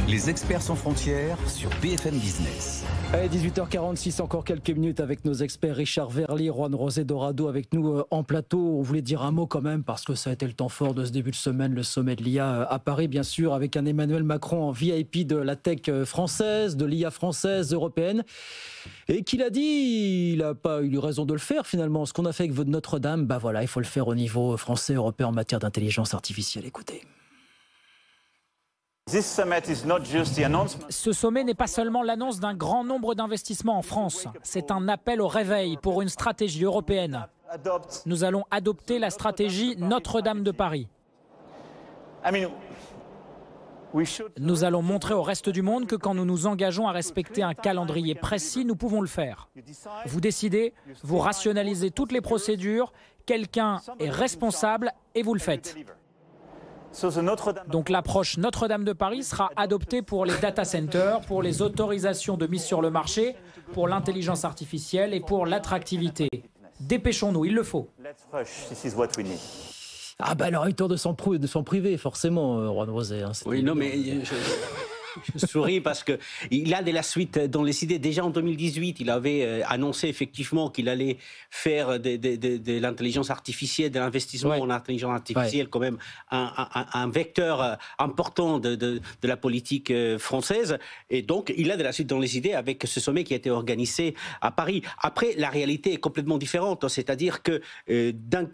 Les experts sans frontières sur BFM Business. Allez, 18h46, encore quelques minutes avec nos experts Richard Verly, Juan José Dorado avec nous en plateau. On voulait dire un mot quand même parce que ça a été le temps fort de ce début de semaine, le sommet de l'IA à Paris, bien sûr, avec un Emmanuel Macron en VIP de la tech française, de l'IA française, européenne. Et qu'il a dit, il n'a pas eu raison de le faire finalement. Ce qu'on a fait avec Notre-Dame, bah voilà, il faut le faire au niveau français, européen en matière d'intelligence artificielle. Écoutez. Ce sommet n'est pas seulement l'annonce d'un grand nombre d'investissements en France. C'est un appel au réveil pour une stratégie européenne. Nous allons adopter la stratégie Notre-Dame de Paris. Nous allons montrer au reste du monde que quand nous nous engageons à respecter un calendrier précis, nous pouvons le faire. Vous décidez, vous rationalisez toutes les procédures, quelqu'un est responsable et vous le faites. Donc l'approche Notre-Dame de Paris sera adoptée pour les data centers, pour les autorisations de mise sur le marché, pour l'intelligence artificielle et pour l'attractivité. Dépêchons-nous, il le faut. Ah bah alors, il tourne de son privé, forcément, Juan José. Hein, oui, non, mais je souris parce qu'il a de la suite dans les idées. Déjà en 2018, il avait annoncé effectivement qu'il allait faire de l'intelligence artificielle, de l'investissement en intelligence artificielle, quand même un vecteur important de la politique française. Et donc, il a de la suite dans les idées avec ce sommet qui a été organisé à Paris. Après, la réalité est complètement différente. C'est-à-dire que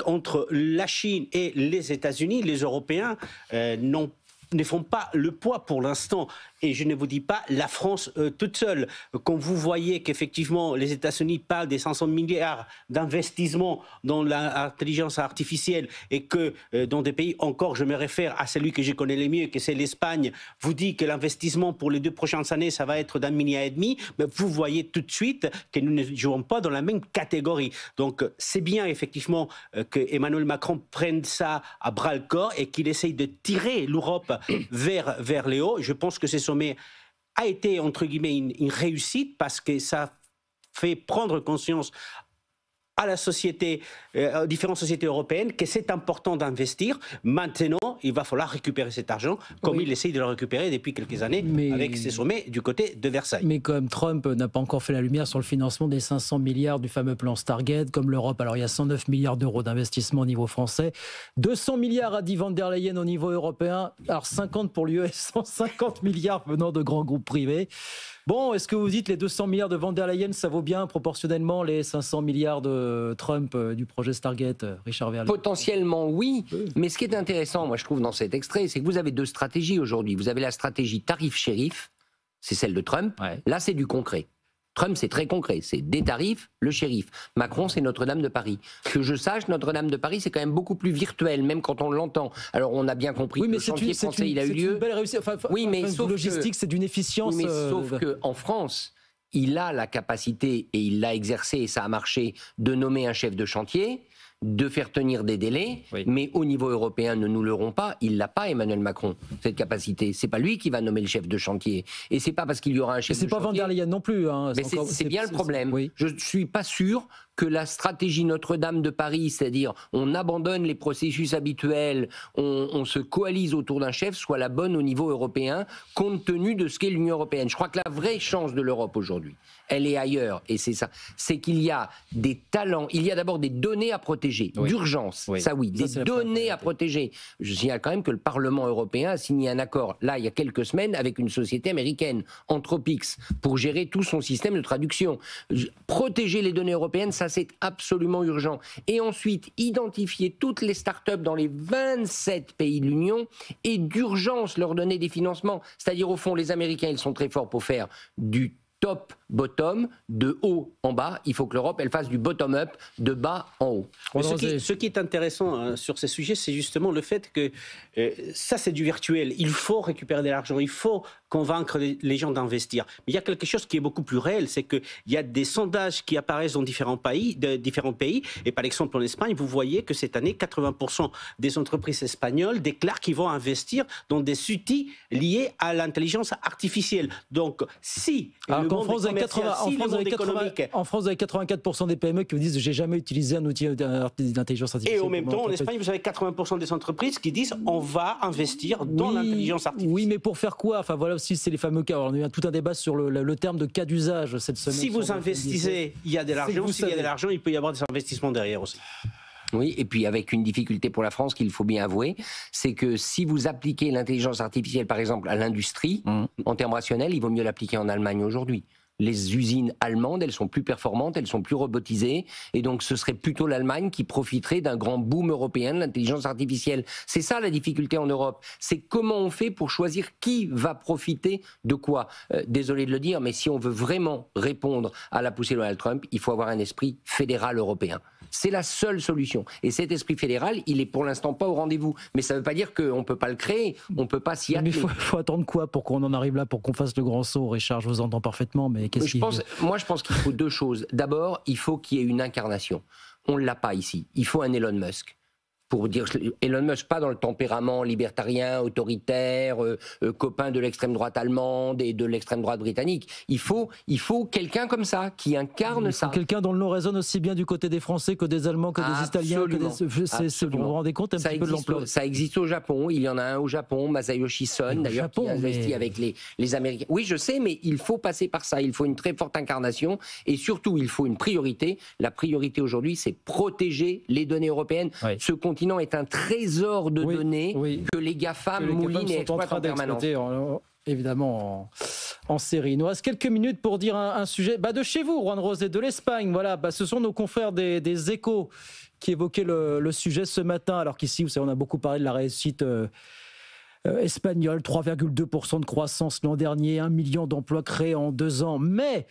entre la Chine et les États-Unis, les Européens ne font pas le poids pour l'instant. Et je ne vous dis pas la France toute seule. Quand vous voyez qu'effectivement les États-Unis parlent des 500 milliards d'investissements dans l'intelligence artificielle et que dans des pays, encore je me réfère à celui que je connais le mieux, que c'est l'Espagne, vous dit que l'investissement pour les 2 prochaines années, ça va être d'1,5 milliard, mais vous voyez tout de suite que nous ne jouons pas dans la même catégorie. Donc c'est bien effectivement que Emmanuel Macron prenne ça à bras-le-corps et qu'il essaye de tirer l'Europe vers les hauts. Je pense que c'est sommet a été, entre guillemets, une réussite parce que ça fait prendre conscience à la société, aux différentes sociétés européennes, que c'est important d'investir. Maintenant, il va falloir récupérer cet argent, comme il essaye de le récupérer depuis quelques années, avec ses sommets du côté de Versailles. Mais comme Trump n'a pas encore fait la lumière sur le financement des 500 milliards du fameux plan Stargate, comme l'Europe, alors il y a 109 milliards d'euros d'investissement au niveau français, 200 milliards a dit Van der Leyen au niveau européen, alors 50 pour l'UE, 150 milliards venant de grands groupes privés. Bon, est-ce que vous dites les 200 milliards de Van der Leyen, ça vaut bien proportionnellement les 500 milliards de Trump du projet Stargate, Richard Verly? Potentiellement, oui. Mais ce qui est intéressant, moi je trouve, dans cet extrait, c'est que vous avez 2 stratégies aujourd'hui. Vous avez la stratégie tarif-shérif, c'est celle de Trump. Là, c'est du concret. Trump, c'est très concret, c'est des tarifs, le shérif. Macron, c'est Notre-Dame de Paris. Que je sache, Notre-Dame de Paris, c'est quand même beaucoup plus virtuel, même quand on l'entend. Alors, on a bien compris que le chantier français, il a eu lieu. C'est une belle réussite. Oui, mais sauf logistique, c'est d'une efficience. Oui, mais sauf qu'en France, il a la capacité, et il l'a exercé, et ça a marché, de nommer un chef de chantier, de faire tenir des délais, mais au niveau européen, ne nous leurrons pas, il l'a pas, Emmanuel Macron, cette capacité. C'est pas lui qui va nommer le chef de chantier. Et c'est pas parce qu'il y aura un chef de chantier. C'est pas Van der Leyen non plus. Hein. Mais c'est bien le problème. Je suis pas sûr que la stratégie Notre-Dame de Paris, c'est-à-dire on abandonne les processus habituels, on se coalise autour d'un chef, soit la bonne au niveau européen, compte tenu de ce qu'est l'Union européenne. Je crois que la vraie chance de l'Europe aujourd'hui, elle est ailleurs, et c'est ça, c'est qu'il y a des talents, il y a d'abord des données à protéger, d'urgence, des données à protéger. Je signale quand même que le Parlement européen a signé un accord, là, il y a quelques semaines, avec une société américaine, Anthropics, pour gérer tout son système de traduction. Protéger les données européennes, ça c'est absolument urgent. Et ensuite, identifier toutes les startups dans les 27 pays de l'Union et d'urgence leur donner des financements. C'est-à-dire, au fond, les Américains, ils sont très forts pour faire du top-bottom, de haut en bas. Il faut que l'Europe, elle fasse du bottom-up, de bas en haut. Ce qui est intéressant sur ces sujets, c'est justement le fait que ça, c'est du virtuel. Il faut récupérer de l'argent, il faut convaincre les gens d'investir. Mais il y a quelque chose qui est beaucoup plus réel, c'est qu'il y a des sondages qui apparaissent dans différents pays, et par exemple en Espagne, vous voyez que cette année, 80% des entreprises espagnoles déclarent qu'ils vont investir dans des outils liés à l'intelligence artificielle. Donc, si... qu'en France, vous avez 84% des PME qui vous disent j'ai jamais utilisé un outil d'intelligence artificielle. Et en même temps, en Espagne, vous avez 80% des entreprises qui disent on va investir dans l'intelligence artificielle. Oui, mais pour faire quoi? Enfin voilà aussi, c'est les fameux cas. Alors, on a eu tout un débat sur le terme de cas d'usage cette semaine. Si vous investissez, il y a de l'argent. S'il y a de l'argent, il peut y avoir des investissements derrière aussi. Oui, et puis avec une difficulté pour la France qu'il faut bien avouer, c'est que si vous appliquez l'intelligence artificielle, par exemple, à l'industrie, en termes rationnels, il vaut mieux l'appliquer en Allemagne aujourd'hui. Les usines allemandes, elles sont plus performantes, elles sont plus robotisées, et donc ce serait plutôt l'Allemagne qui profiterait d'un grand boom européen de l'intelligence artificielle. C'est ça la difficulté en Europe, c'est comment on fait pour choisir qui va profiter de quoi. Désolé de le dire, mais si on veut vraiment répondre à la poussée de Donald Trump, il faut avoir un esprit fédéral européen. C'est la seule solution. Et cet esprit fédéral, il est pour l'instant pas au rendez-vous. Mais ça ne veut pas dire qu'on ne peut pas le créer, on ne peut pas s'y atteler. Mais il faut attendre quoi pour qu'on en arrive là, pour qu'on fasse le grand saut? Richard, je vous entends parfaitement, mais qu'est-ce Moi, je pense qu'il faut deux choses. D'abord, il faut qu'il y ait une incarnation. On ne l'a pas ici. Il faut un Elon Musk. Pour dire Elon Musk, pas dans le tempérament libertarien, autoritaire, copain de l'extrême droite allemande et de l'extrême droite britannique. Il faut quelqu'un comme ça, qui incarne ça. Quelqu'un dont le nom résonne aussi bien du côté des Français que des Allemands, que des Italiens. Vous vous rendez compte un petit peu de l'ampleur? Ça existe au Japon, il y en a un au Japon, Masayoshi Son, d'ailleurs, qui investit avec les Américains. Oui, je sais, mais il faut passer par ça. Il faut une très forte incarnation et surtout, il faut une priorité. La priorité aujourd'hui, c'est protéger les données européennes. Oui. Ce continent est un trésor de données que les GAFAM moulinent et exploitent en permanence. Évidemment en série. Il nous reste quelques minutes pour dire un sujet de chez vous, Juan Rosé, de l'Espagne. Voilà, ce sont nos confrères des Échos qui évoquaient le sujet ce matin, alors qu'ici, vous savez, on a beaucoup parlé de la réussite espagnole, 3,2% de croissance l'an dernier, 1 million d'emplois créés en 2 ans. Mais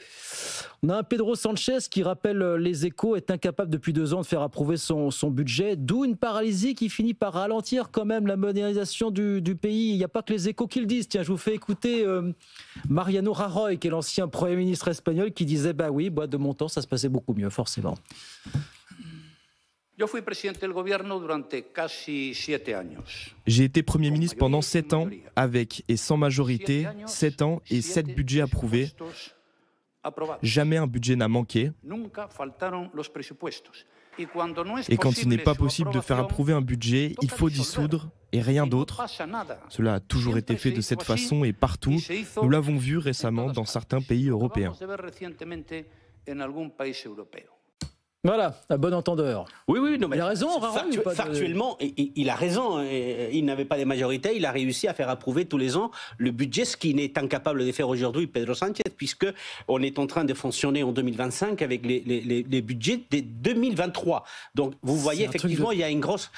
on a un Pedro Sanchez qui, rappelle les Échos, est incapable depuis 2 ans de faire approuver son budget, d'où une paralysie qui finit par ralentir quand même la modernisation du pays. Il n'y a pas que les Échos qui le disent. Tiens, je vous fais écouter Mariano Rajoy, qui est l'ancien Premier ministre espagnol, qui disait oui, de mon temps, ça se passait beaucoup mieux, forcément. J'ai été Premier ministre pendant 7 ans, avec et sans majorité, 7 ans et 7 budgets approuvés. Jamais un budget n'a manqué. Et quand il n'est pas possible de faire approuver un budget, il faut dissoudre et rien d'autre. Cela a toujours été fait de cette façon et partout. Nous l'avons vu récemment dans certains pays européens. Voilà, à bon entendeur. Oui, non, mais il a raison, factuellement, il a raison. Il n'avait pas de majorité, il a réussi à faire approuver tous les ans le budget, ce qu'il n'est incapable de faire aujourd'hui Pedro Sánchez, puisque on est en train de fonctionner en 2025 avec les budgets de 2023. Donc vous voyez effectivement, il y a une grosse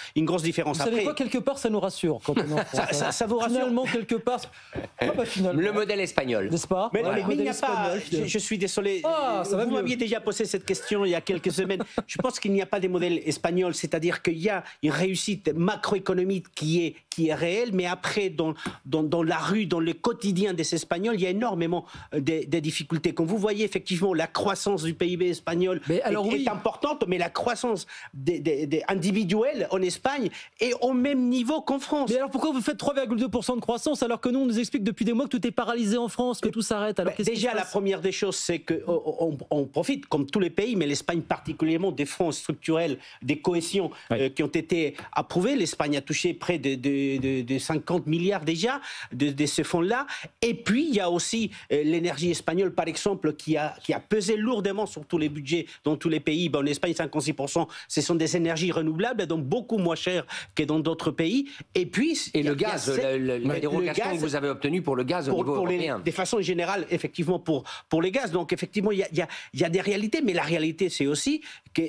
différence. Vous savez quoi, quelque part, ça nous rassure quand on en ça vous rassure. Finalement, quelque part, finalement. Le modèle espagnol, n'est-ce pas? Mais il n'y a pas. Je suis désolé. Vous m'aviez déjà posé cette question il y a quelques semaines. Je pense qu'il n'y a pas de modèle espagnol, c'est-à-dire qu'il y a une réussite macroéconomique qui est réelle, mais après, dans la rue, dans le quotidien des Espagnols, il y a énormément de difficultés. Comme vous voyez, effectivement, la croissance du PIB espagnol est importante, mais la croissance individuelle en Espagne est au même niveau qu'en France. Mais alors pourquoi vous faites 3,2% de croissance alors que nous, on nous explique depuis des mois que tout est paralysé en France, que tout s'arrête? Déjà, la première des choses, c'est qu'on profite, comme tous les pays, mais l'Espagne particulièrement, des fonds structurels, des cohésions qui ont été approuvés. L'Espagne a touché près de 50 milliards déjà de ce fonds-là. Et puis, il y a aussi l'énergie espagnole, par exemple, qui a pesé lourdement sur tous les budgets dans tous les pays. En Espagne, 56%, ce sont des énergies renouvelables, donc beaucoup moins chères que dans d'autres pays. Et puis... le gaz, la dérogation que vous avez obtenue pour le gaz au niveau européen. De façon générale, effectivement, pour les gaz. Donc, effectivement, il y a des réalités, mais la réalité, c'est aussi que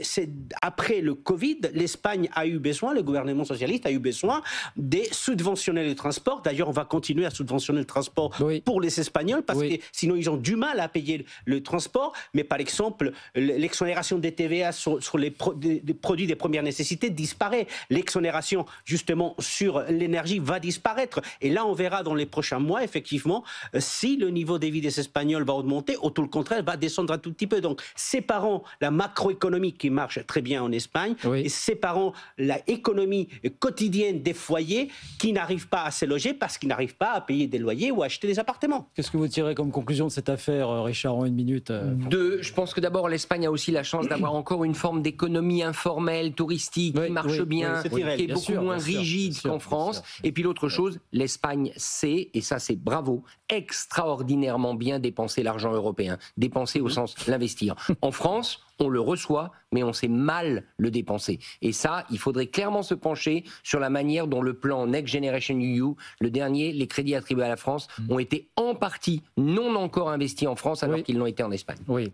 après le Covid, l'Espagne a eu besoin, le gouvernement socialiste a eu besoin de subventionner le transport. D'ailleurs, on va continuer à subventionner le transport pour les Espagnols, parce que sinon, ils ont du mal à payer le transport. Mais par exemple, l'exonération des TVA sur les produits de première nécessité disparaît. L'exonération, justement, sur l'énergie va disparaître. Et là, on verra dans les prochains mois, effectivement, si le niveau de vie des Espagnols va augmenter, ou tout le contraire, va descendre un tout petit peu. Donc, séparons la macroéconomie qui marche très bien en Espagne, et séparant l'économie quotidienne des foyers qui n'arrivent pas à se loger parce qu'ils n'arrivent pas à payer des loyers ou à acheter des appartements. Qu'est-ce que vous tirez comme conclusion de cette affaire, Richard, en une minute? Je pense que d'abord, l'Espagne a aussi la chance d'avoir encore une forme d'économie informelle, touristique, qui marche bien, qui est beaucoup moins rigide qu'en France. Et puis l'autre chose, l'Espagne sait, et ça c'est bravo, extraordinairement bien dépenser l'argent européen. Dépenser au sens l'investir. En France, on le reçoit, mais on sait mal le dépenser. Et ça, il faudrait clairement se pencher sur la manière dont le plan Next Generation EU, le dernier, les crédits attribués à la France, ont été en partie non encore investis en France alors qu'ils l'ont été en Espagne. Oui.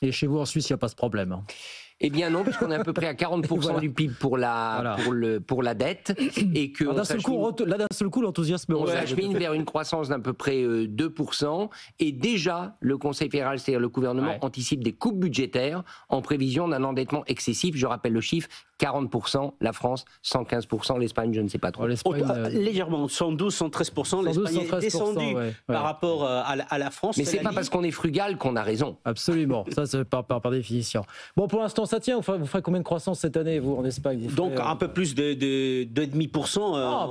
Et chez vous en Suisse, il n'y a pas ce problème, hein. Eh bien non, puisqu'on est à peu près à 40% du PIB pour la dette. Et que d'un seul coup, l'enthousiasme s'achemine vers une croissance d'à peu près 2%. Et déjà, le Conseil fédéral, c'est-à-dire le gouvernement, anticipe des coupes budgétaires en prévision d'un endettement excessif. Je rappelle le chiffre, 40%, la France, 115%, l'Espagne, je ne sais pas trop. Légèrement, 112, 113%, l'Espagne est descendue par rapport à la France. Mais c'est pas parce qu'on est frugal qu'on a raison. Absolument, ça c'est par définition. Bon, pour l'instant, ça tient. Vous ferez combien de croissance cette année, vous, en Espagne? Donc, un peu plus de 2,5%.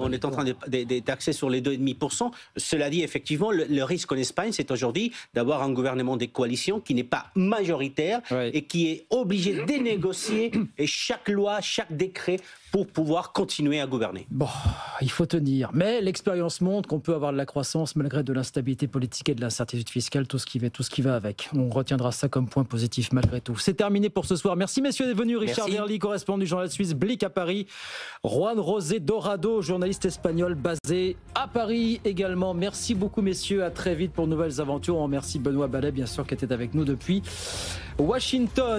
On est en train de taxer sur les 2,5%. Cela dit, effectivement, le risque en Espagne, c'est aujourd'hui d'avoir un gouvernement de coalition qui n'est pas majoritaire et qui est obligé de négocier et chaque loi, chaque décret pour pouvoir continuer à gouverner. Bon, il faut tenir. Mais l'expérience montre qu'on peut avoir de la croissance malgré de l'instabilité politique et de l'incertitude fiscale, tout ce qui va avec. On retiendra ça comme point positif malgré tout. C'est terminé pour ce soir. Merci messieurs d'être venus. Richard Verly, correspondant du journal suisse Blick à Paris. Juan José Dorado, journaliste espagnol basé à Paris également. Merci beaucoup messieurs. À très vite pour de nouvelles aventures. On remercie Benoît Ballet, bien sûr, qui était avec nous depuis Washington.